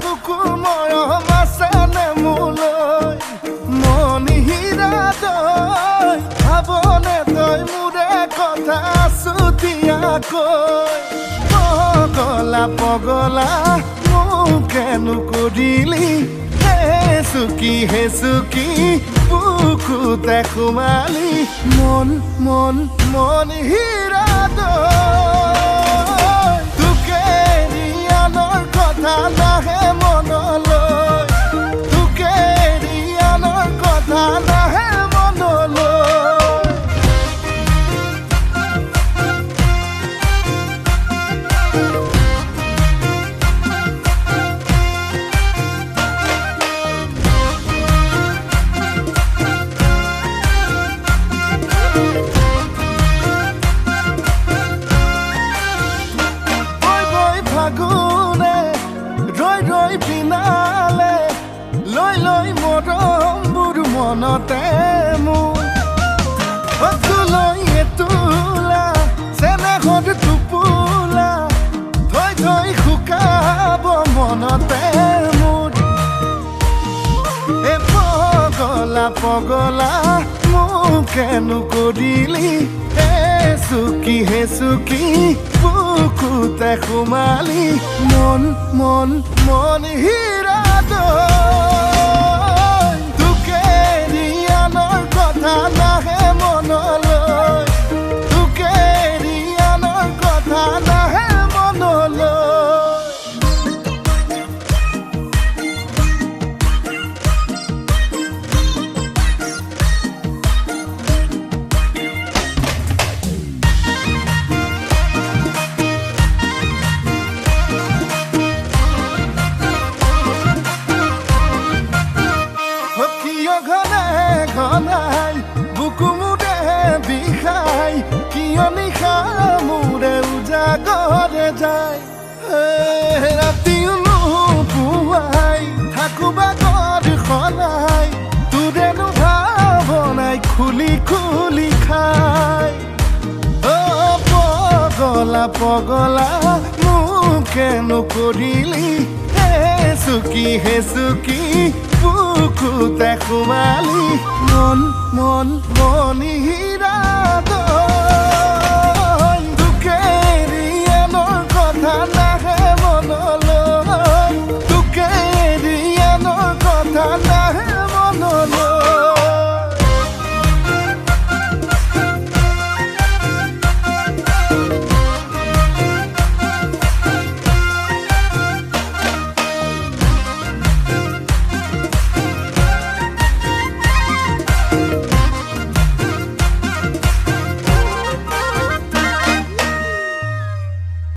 বুকুৰ মৰম আছেনে মোলৈ মন হীৰা তই ভাবনে তই মোৰে কথা চুতীয়াকৈ পগলা পগলা মোকেনো কৰিলি হে চুকি বুকুতে সোমালি মন মন মন হীৰা তোকে ৰিয়ানৰ কথা নাহে মনলৈ তোকে ৰিয়ানৰ কথা নাহে মনলৈ পিনালে লৈ লৈ মৰমবোৰ মনতে মোৰ তুলৈ তোলা চেনেহত টোপোলা থৈ থৈ শুকাব মনতে মোৰ পগলা পগলা মোকেনো কৰিলি হে চুকি বুকুতে সোমালি মন মন মন হীৰা তোকে ৰিয়ানৰ কথা নাহে মনলৈ তোকে ৰিয়ানৰ কথা নাহে মনলৈ ঘনাই বুকু মোৰে বিষাই কিয় নিশা মোৰে উজাগৰে যায় ৰাতিও নোপোৱাই থাকো বাগৰ সলাই তোৰেনো ভাৱনাই খুলি খুলি খাই পগলা পগলা মোকেনো কৰিলি হে চুকি বুকুতে সোমালি মন মন মন হীৰা